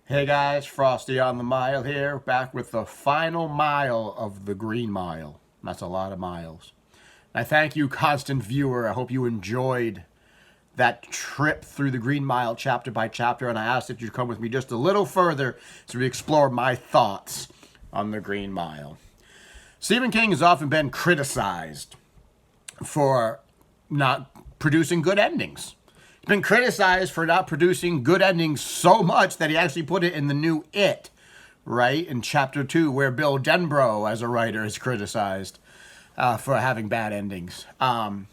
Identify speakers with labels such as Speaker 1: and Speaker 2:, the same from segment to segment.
Speaker 1: Hey guys, Frosty on the Mile here, back with the final mile of the Green Mile. That's a lot of miles. I thank you, constant viewer. I hope you enjoyed that trip through the Green Mile chapter by chapter, and I ask that you come with me just a little further as we explore my thoughts on the Green Mile. Stephen King has often been criticized for not producing good endings. Been criticized for not producing good endings so much that he actually put it in the new It, right? In chapter 2, where Bill Denbrough, as a writer, is criticized for having bad endings. And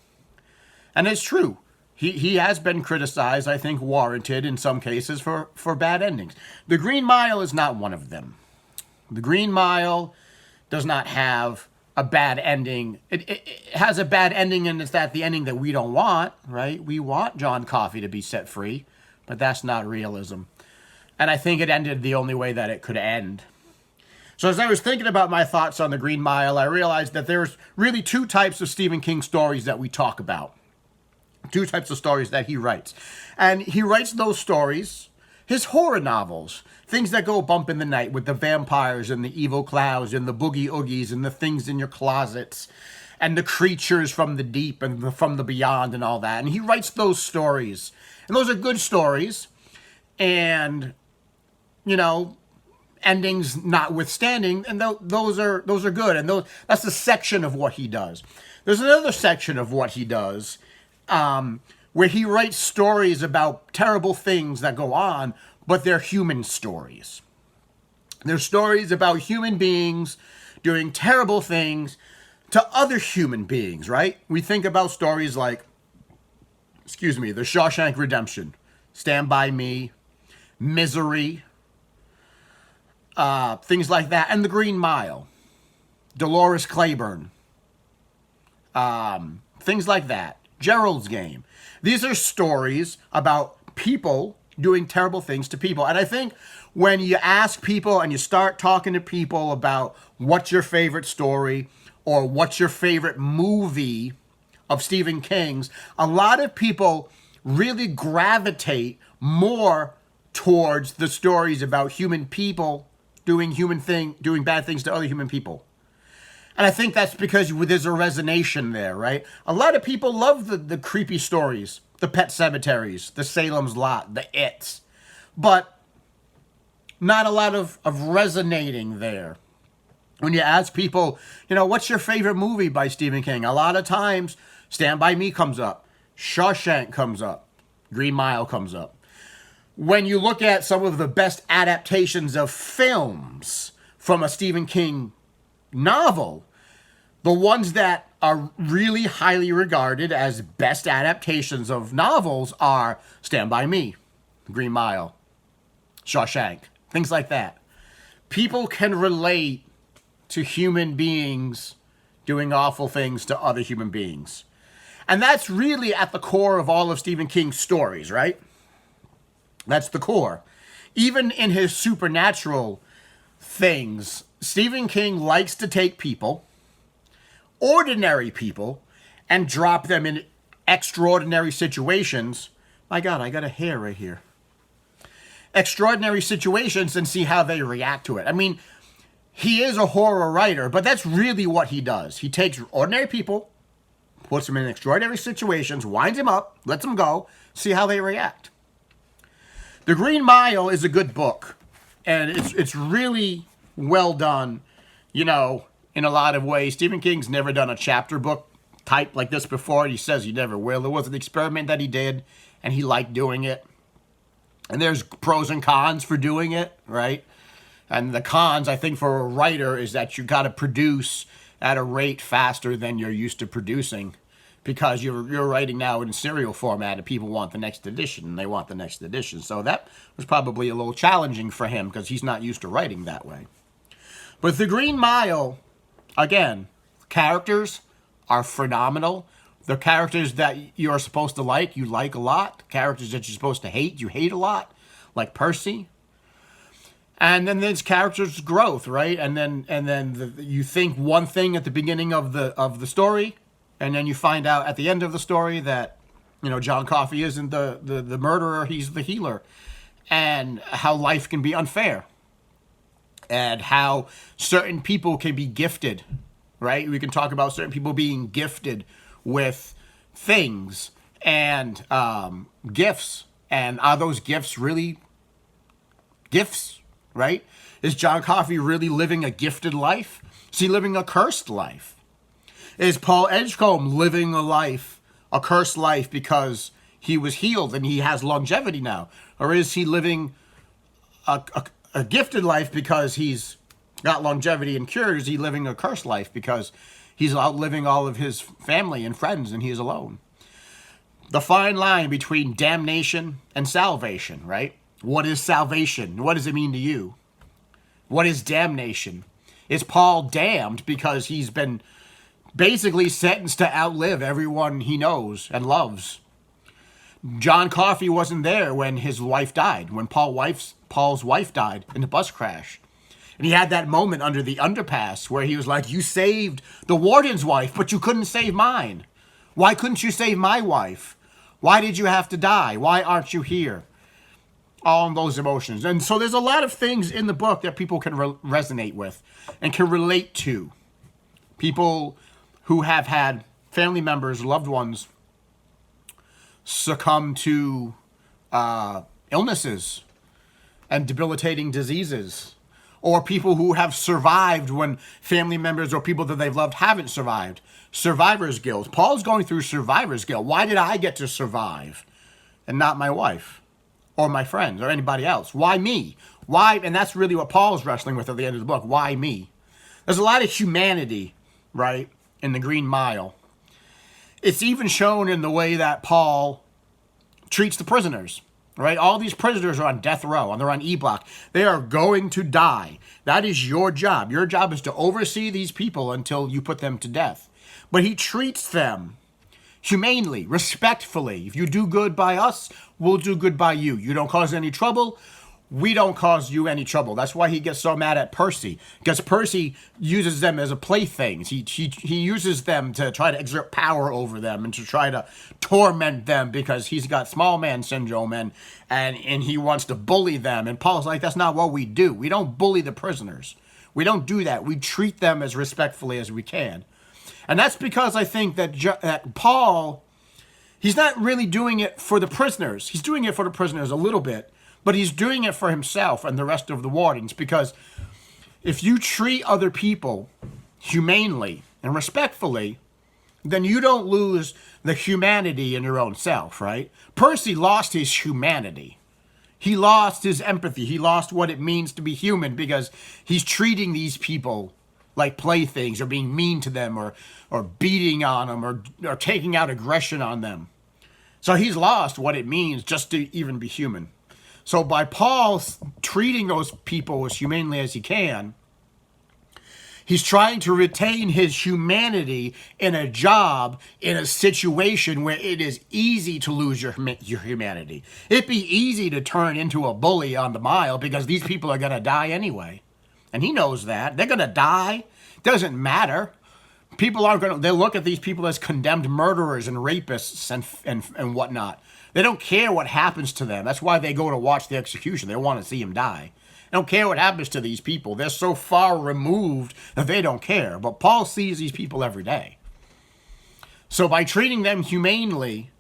Speaker 1: it's true. He has been criticized, I think warranted in some cases, for bad endings. The Green Mile is not one of them. The Green Mile does not have a bad ending. It has a bad ending, and it's that the ending that we don't want, right? We want John Coffey to be set free, but that's not realism. And I think it ended the only way that it could end. So as I was thinking about my thoughts on the Green Mile, I realized that there's really two types of Stephen King stories that we talk about. Two types of stories that he writes. And he writes those stories, his horror novels, things that go bump in the night with the vampires and the evil clouds and the boogie oogies and the things in your closets and the creatures from the deep and from the beyond and all that. And he writes those stories. And those are good stories. And, you know, endings notwithstanding, and those are good. And that's a section of what he does. There's another section of what he does where he writes stories about terrible things that go on, but they're human stories. They're stories about human beings doing terrible things to other human beings, right? We think about stories like, The Shawshank Redemption, Stand By Me, Misery, things like that, and The Green Mile, Dolores Claiborne, things like that, Gerald's Game. These are stories about people doing terrible things to people. And I think when you ask people and you start talking to people about what's your favorite story or what's your favorite movie of Stephen King's, a lot of people really gravitate more towards the stories about human people doing bad things to other human people. And I think that's because there's a resonation there, right? A lot of people love the creepy stories, the Pet Cemeteries, the Salem's Lot, the It's. But not a lot of resonating there. When you ask people, what's your favorite movie by Stephen King? A lot of times, Stand By Me comes up. Shawshank comes up. Green Mile comes up. When you look at some of the best adaptations of films from a Stephen King novel, the ones that are really highly regarded as best adaptations of novels are Stand By Me, Green Mile, Shawshank, things like that. People can relate to human beings doing awful things to other human beings. And that's really at the core of all of Stephen King's stories, right? That's the core. Even in his supernatural things, Stephen King likes to take people, ordinary people, and drop them in extraordinary situations. My God, I got a hair right here. Extraordinary situations and see how they react to it. I mean, he is a horror writer, but that's really what he does. He takes ordinary people, puts them in extraordinary situations, winds them up, lets them go, see how they react. The Green Mile is a good book, and it's really well done, in a lot of ways. Stephen King's never done a chapter book type like this before. He says he never will. It was an experiment that he did, and he liked doing it. And there's pros and cons for doing it, right? And the cons, I think, for a writer is that you got to produce at a rate faster than you're used to producing, because you're writing now in serial format and people want the next edition and they want the next edition. So that was probably a little challenging for him because he's not used to writing that way. But The Green Mile, again, characters are phenomenal. The characters that you're supposed to like, you like a lot. Characters that you're supposed to hate, you hate a lot, like Percy. And then there's characters' growth, right? And then you think one thing at the beginning of the story, and then you find out at the end of the story that John Coffey isn't the murderer, he's the healer. and how life can be unfair and how certain people can be gifted, right? We can talk about certain people being gifted with things and gifts. And are those gifts really gifts, right? Is John Coffey really living a gifted life? Is he living a cursed life? Is Paul Edgecombe living a cursed life because he was healed and he has longevity now? Or is he living a gifted life because he's got longevity and cured? Is he living a cursed life because he's outliving all of his family and friends and he is alone? The fine line between damnation and salvation, right? What is salvation? What does it mean to you? What is damnation? Is Paul damned because he's been basically sentenced to outlive everyone he knows and loves? John Coffey wasn't there when his wife died, when Paul's wife died in the bus crash. And he had that moment under the underpass where he was like, you saved the warden's wife, but you couldn't save mine. Why couldn't you save my wife? Why did you have to die? Why aren't you here? All of those emotions. And so there's a lot of things in the book that people can resonate with and can relate to. People who have had family members, loved ones, succumb to illnesses and debilitating diseases. Or people who have survived when family members or people that they've loved haven't survived. Survivor's guilt. Paul's going through survivor's guilt. Why did I get to survive and not my wife or my friends or anybody else? Why me? Why? And that's really what Paul's wrestling with at the end of the book. Why me? There's a lot of humanity, right, in the Green Mile. It's even shown in the way that Paul treats the prisoners. Right? All these prisoners are on death row, and they're on E-Block. They are going to die. That is your job. Your job is to oversee these people until you put them to death. But he treats them humanely, respectfully. If you do good by us, we'll do good by you. You don't cause any trouble, we don't cause you any trouble. That's why he gets so mad at Percy, because Percy uses them as a plaything. He uses them to try to exert power over them and to try to torment them because he's got small man syndrome and he wants to bully them. And Paul's like, that's not what we do. We don't bully the prisoners. We don't do that. We treat them as respectfully as we can. And that's because I think that Paul, he's not really doing it for the prisoners. He's doing it for the prisoners a little bit. But he's doing it for himself and the rest of the wardens, because if you treat other people humanely and respectfully, then you don't lose the humanity in your own self, right? Percy lost his humanity. He lost his empathy. He lost what it means to be human because he's treating these people like playthings or being mean to them or beating on them or taking out aggression on them. So he's lost what it means just to even be human. So by Paul treating those people as humanely as he can, he's trying to retain his humanity in a job, in a situation where it is easy to lose your humanity. It'd be easy to turn into a bully on the mile because these people are going to die anyway. And he knows that. They're going to die. Doesn't matter. People aren't going to, they look at these people as condemned murderers and rapists and whatnot. They don't care what happens to them. That's why they go to watch the execution. They want to see him die. They don't care what happens to these people. They're so far removed that they don't care. But Paul sees these people every day. So by treating them humanely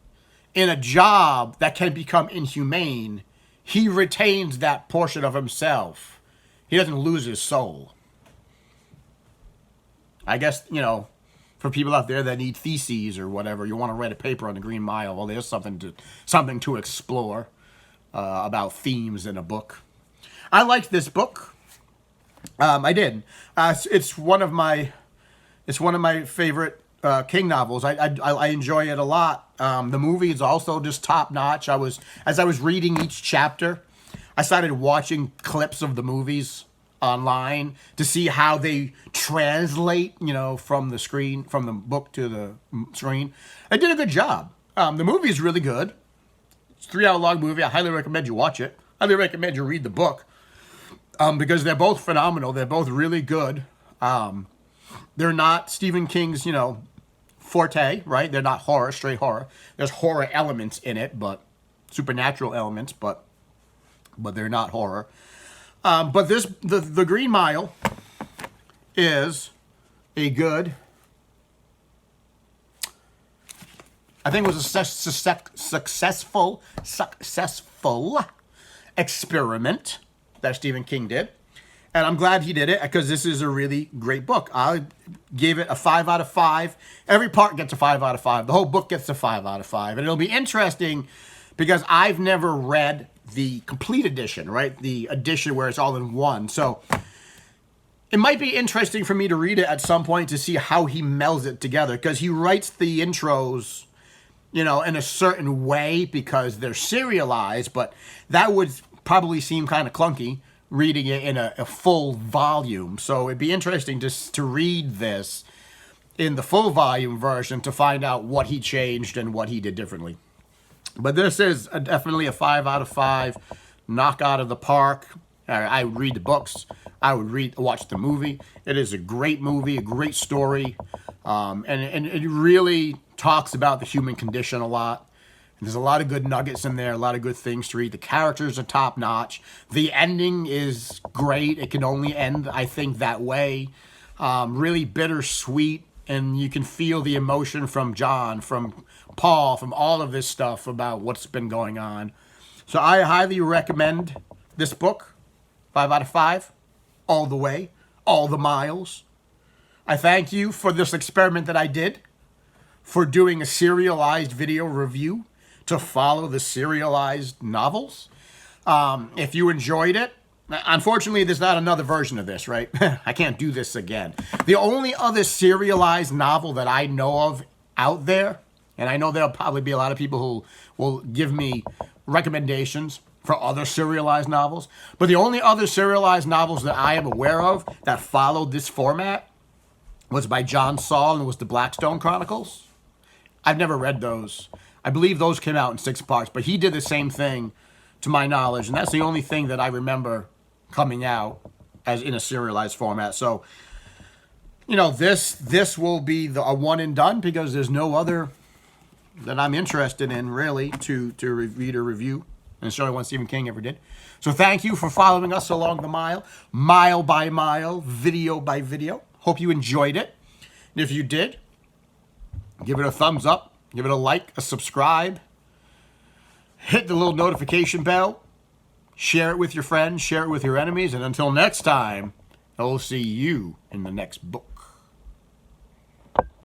Speaker 1: in a job that can become inhumane, he retains that portion of himself. He doesn't lose his soul. I guess, for people out there that need theses or whatever, you want to write a paper on the Green Mile, well, there's something to explore about themes in a book. I liked this book. I did. It's one of my favorite King novels. I enjoy it a lot. The movie is also just top notch. As I was reading each chapter, I started watching clips of the movies online to see how they translate, from the book to the screen. I did a good job. The movie is really good. It's a 3-hour long movie. I highly recommend you watch it. I highly recommend you read the book because they're both phenomenal. They're both really good. They're not Stephen King's, forte, right? They're not straight horror. There's horror elements in it, but supernatural elements, but but they're not horror. But the Green Mile is a good, I think it was a successful experiment that Stephen King did. And I'm glad he did it because this is a really great book. I gave it a 5 out of 5. Every part gets a 5 out of 5. The whole book gets a 5 out of 5. And it'll be interesting because I've never read the complete edition, right? The edition where it's all in one. So it might be interesting for me to read it at some point to see how he melds it together, because he writes the intros, you know, in a certain way because they're serialized, but that would probably seem kind of clunky reading it in a full volume. So it'd be interesting to read this in the full volume version to find out what he changed and what he did differently. But this is definitely a 5 out of 5, knock out of the park. I would read the books. I would watch the movie. It is a great movie, a great story, and it really talks about the human condition a lot. And there's a lot of good nuggets in there, a lot of good things to read. The characters are top notch. The ending is great. It can only end, I think, that way. Really bittersweet, and you can feel the emotion from John, from Paul, from all of this stuff about what's been going on. So I highly recommend this book. 5 out of 5, all the way, all the miles. I thank you for this experiment that I did, for doing a serialized video review to follow the serialized novels. If you enjoyed it, unfortunately, there's not another version of this, right? I can't do this again. The only other serialized novel that I know of out there, and I know there'll probably be a lot of people who will give me recommendations for other serialized novels, but the only other serialized novels that I am aware of that followed this format was by John Saul, and it was the Blackstone Chronicles. I've never read those. I believe those came out in 6 parts, but he did the same thing to my knowledge, and that's the only thing that I remember coming out as in a serialized format. So, you know, this will be a one and done because there's no other that I'm interested in really to read or review, and it's the only one Stephen King ever did. So thank you for following us along the mile by mile, video by video. Hope you enjoyed it. And if you did, give it a thumbs up, give it a like, a subscribe, hit the little notification bell, share it with your friends, share it with your enemies, and until next time, I'll see you in the next book.